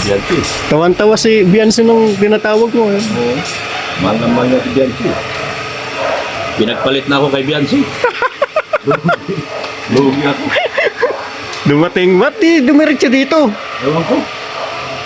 Bianchi. Tawan-tawa si Biansi nung tinatawag mo. Eh. Oo. Mahal na mahal niya si Bianchi. Pinagpalit na ako kay Bianchi. Lugi ako. Dumating, ba't di dumiretso dito? Ewan ko.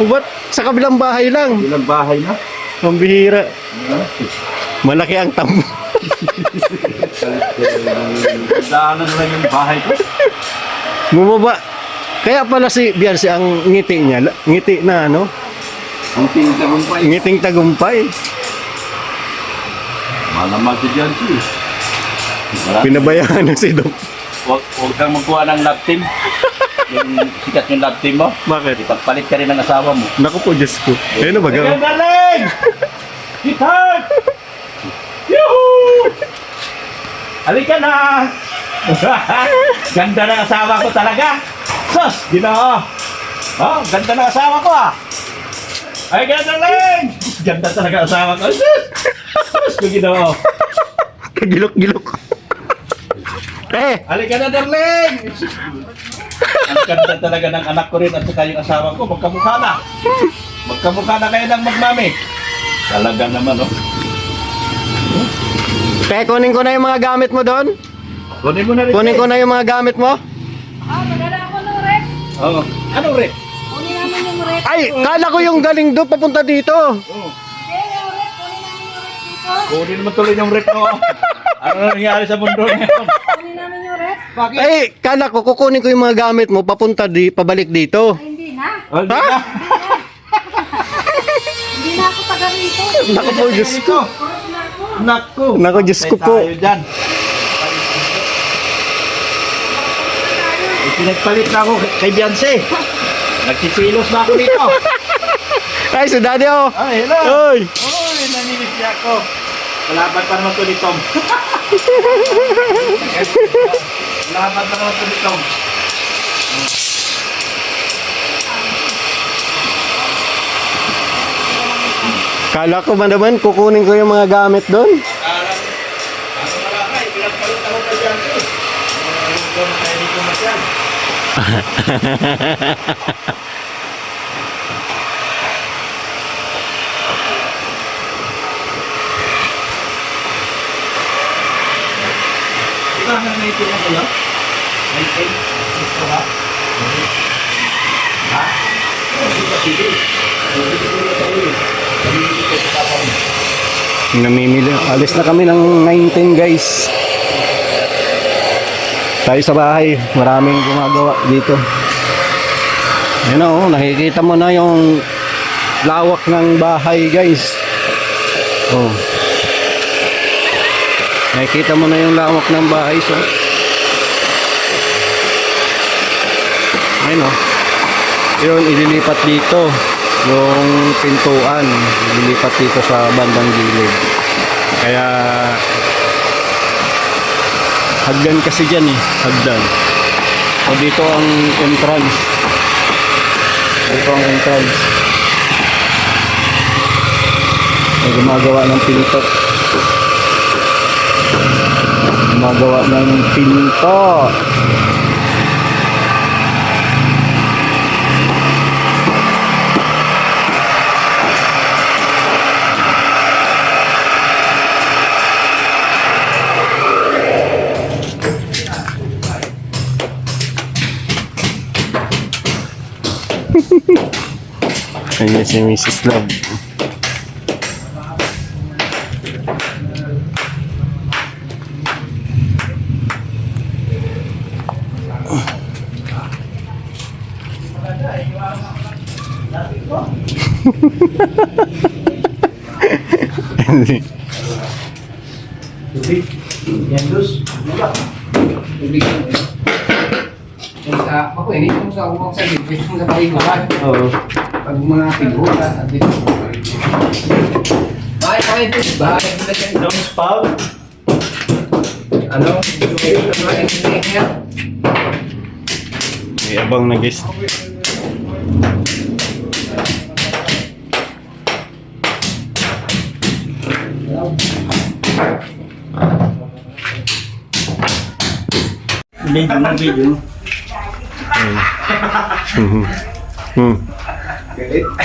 O ba't sa kabilang bahay lang? Ilang bahay na. Pambihira. Malaki ang tambo. Daanan lang yung bahay ko. Bumaba. Kaya pala si Biansi ang ngiti niya. Ngiti na ano? Ang tinitagumpay. Ngiting tagumpay. Mahal na mahal si Bianchi. Pinabayaan na si Dok. Huwag kang magkuha ng love team. Yung sikat yung love team mo. Bakit? Ipagpalit ka rin ng asawa mo. Naku po, Diyos ko. Ayun na ba? Ang galing! Hit-hard! Yuhuu! Halika na! Ganda ng asawa ko talaga. Sus! Ginoo! Oh, ganda ng asawa ko ah! Ay, galing! Ganda talaga ang asawa ko. Sus! Sus! Ginoo! Kagilok-gilok. Halika na, darling! Ang ganda talaga ng anak ko rin at saka yung asawa ko. Magkamukha na. Magkamukha na kayo ng magmami. Talaga naman, oh. Kunin ko na yung mga gamit mo doon. Kunin mo na rin. Kunin ko na yung mga gamit mo. Magdala ako ng rep. Oo. Anong rep? Kunin namin yung rep. Ay, kala ko yung galing doon papunta dito. Oo. Hindi, yung rep. Kunin namin yung rep dito. Kunin mo tuloy yung rep mo. Ano nangyari sa mundo ngayon? Kunin namin yung rep. Bakit? Ay, kala ko kukunin ko yung mga gamit mo pabalik dito. Ay, hindi na. Oh, di Ha? na. Hindi na ako taga rito. Naku po, Diyos ko. Kurot na ako. Naku. Naku, Diyos ko po. Tayo dyan. Pinagpalit na ako kay Beyonce. Nagsisilos na ako dito. Ay, si Daddy oh. Ay, hello. Oy. Oy, naninig niya ako. Kalaban pa naman to ni Tom. Kalaban pa naman to ni Tom. Kala ko ba naman kukunin ko yung mga gamit doon. Ano wala ka, pinagpalit ako kay Beyonce. Kung tayo dito masyal. Di ba hanggang 19 na kayo? 19? Gusto ba? Ha? Hindi ba sige? Hindi ko na tayo eh. Namimili ko sa papa mo. Namimili. Alis na kami ng 19 guys. Tayo sa bahay. Maraming gumagawa dito. Ayun na oh. Nakikita mo na yung lawak ng bahay guys. Oh. Nakikita mo na yung lawak ng bahay. So. Ayun oh. Yun, ililipat dito yung pintuan, ililipat dito sa bandang gilid. Kaya hagdan kasi dyan eh, hagdan. O dito ang entrance. Dito ang entrance. May gumagawa ng pinto. Gumagawa ng pinto. Ayan si Mrs. Love. Tubig. Yan, Luz. Wala. Tubig. Ako, ini mo sa umang sa gilid. Gusto mo sa paliguan. Oo. Pag mga figura, at dito mo paliguan. Bakit pa ito? Bakit ito na dyan? Don't spout. Ano? Ito kayo sa mga engineer. May abang na guys. Video. Hmm.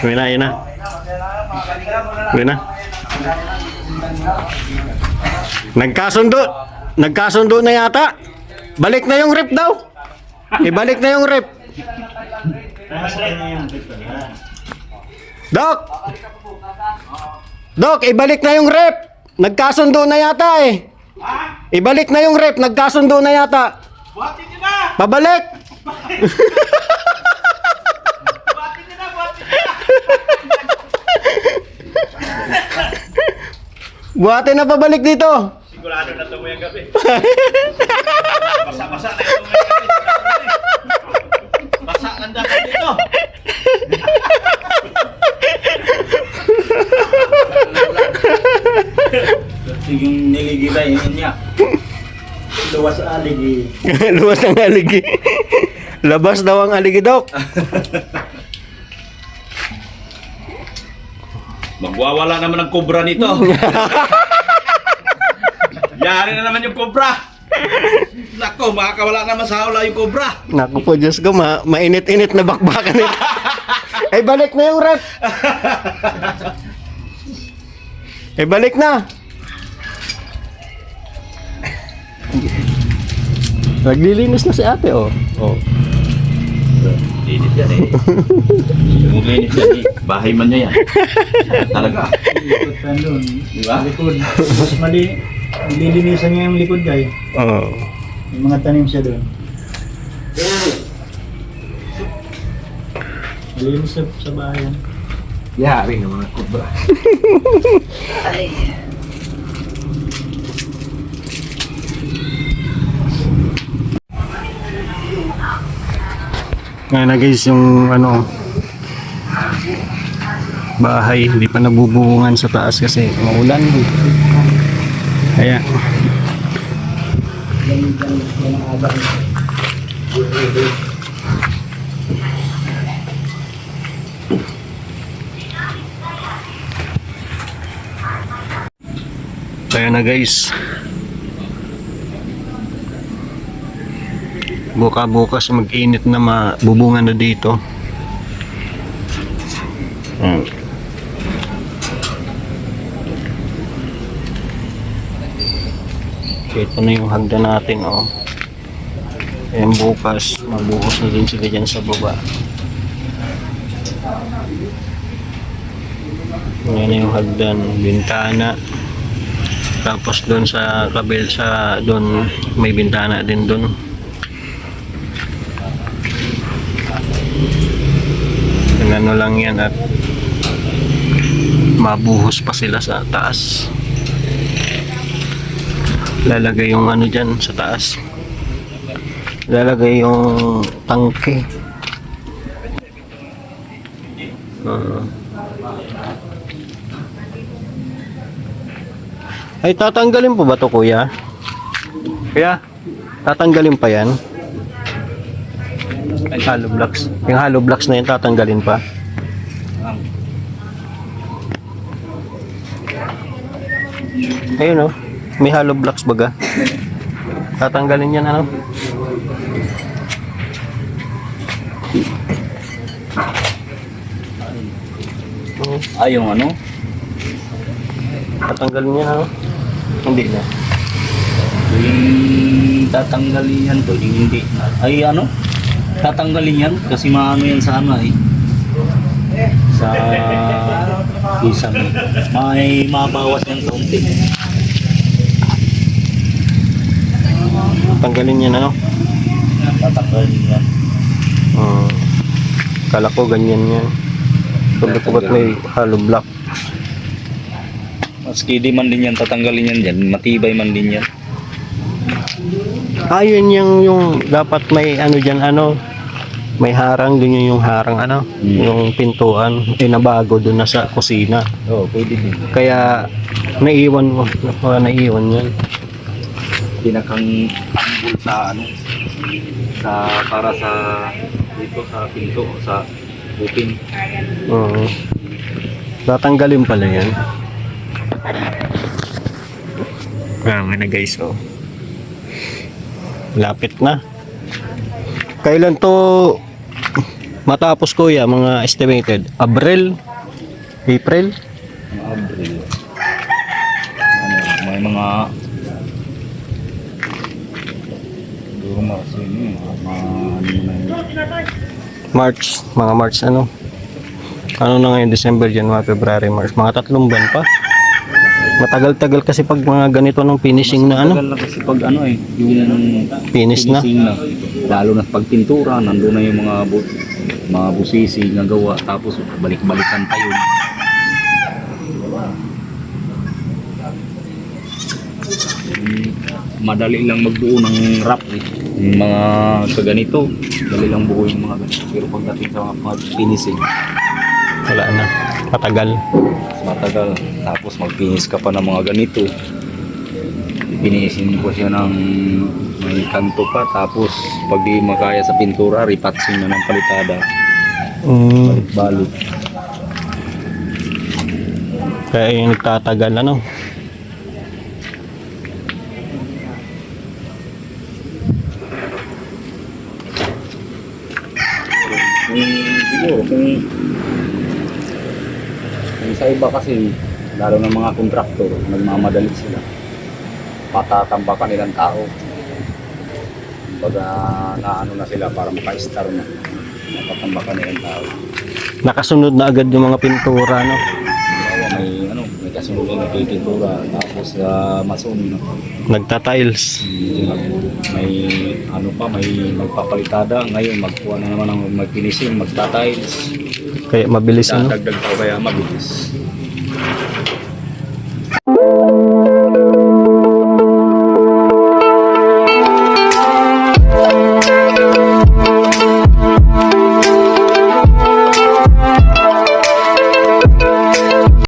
Yun na, yun na. Yun na. Nagkasundo na yata. Balik na yung rep daw. Ibalik na yung rep. Dok! Dok, ibalik na yung rep. Nagkasundo na yata eh. Ibalik na yung rep. Nagkasundo na yata. Buhatin niyo na! Pabalik. Buhatin niyo na! Buhatin niyo na! Buhatin na pabalik dito. Sigurado na ito mo yung gabi. Basa-basa na ito mo yung gabi. Basa ang dapat dito. Yung niligilay yun niya. Luwas ang aligi. Luwas ang aligi. Labas daw ang aligi, Dok. Magwawala naman ang kobra nito. Yari na naman yung kobra. Nako, makakawala naman sa hawla yung kobra. Naku po, Diyos ko, mainit-init na bakbakan ito. Ay, balik na yung rep. Ay, balik na. Naglilinis na si ate, oh. Oh. Linis yan eh. Linis yan eh. Bahay man niya yan. Talaga. Likod pa doon. Diba? Likod. Mas nililinisan niya yung likod guys. Oh. May mga tanim siya doon. Malinis sa bayan. Yari ng mga kubra. Ngayon na guys, yung ano, bahay, hindi pa nabubungan sa taas kasi maulan. Kaya kaya na guys, bukas mag-init na mabubungan na dito. Ito na yung hagdan natin, oh. Ayan, bukas mabuhos na din sila dyan sa baba. Ayan na yung hagdan, bintana. Tapos doon sa kabel, sa doon may bintana din doon. Ano lang yan at mabuhos pa sila sa taas. Lalagay yung ano dyan sa taas. Lalagay yung tangke. Ay, tatanggalin po ba to, kuya? Kuya, tatanggalin pa yan? Ay, hollow blocks. Yung hollow blocks na yun, tatanggalin pa. Ayun, oh. May hollow blocks baga. Tatanggalin yan, ano? Ay, yung ano? Tatanggalin yan, ano? Hindi na. Yung tatanggalin yan to, yung hindi. Ay ano? Tatanggalin yan kasi maano yan sa ano eh. Sa isang may mabawas yan kaunti. Tanggalin yan, ano? Tatanggalin yan. Kala ko ganyan yan. Sabi may hollow block. Maski di man din yan, tatanggalin yan dyan. Matibay man din yan. Ayun yung dapat may ano dyan, ano? May harang, din yung harang, ano? Yung pintuan. Nabago doon na sa kusina. Oo, pwede din. Kaya naiwan mo. Naiwan yan. Pinakang angle sa ano, sa para sa dito sa pinto, sa open. Oo. Tatanggalin pala yan. Nga na guys, oh. Lapit na. Kailan to matapos kuya, mga estimated, April? Mga Abril. May mga siguro March yun, mga ano na yun. Mga March ano? Ano na ngayon, December, January, February, March. Mga 3 buwan pa. Matagal-tagal kasi pag mga ganito ng finishing na ano. Matagal na kasi pag ano yung Finish na. finishing na. Lalo na pag pintura, nandun na yung mga busisi na gawa, tapos balik-balikan pa yun. Madali lang magbuo ng wrap eh. Yung mga sa ganito, dali lang buo yung mga ganito. Pero pagdating sa mga finishing, Wala na. Matagal. mas matagal. Tapos mag-finish ka pa ng mga ganito. Pinisin ko siya ng may kanto pa. Tapos pag di makaya sa pintura, repatching na ng palitada. Balit-balit. Kaya yung nagtatagal ano. Siguro kung sa iba kasi, lalo ng mga kontraktor, nagmamadali sila. Patatambakan nilang tao. Baga naano na sila para maka-star na. Patatambakan nilang tao. Nakasunod na agad yung mga pintura no. May kasunod na pintura. Tapos sa mason, Nagta-tiles. may may magpapalitada. Ngayon magkuha na naman ng mag-finishing, magtatiles. Kaya mabilis ano. Dadagdag pa kaya mabilis.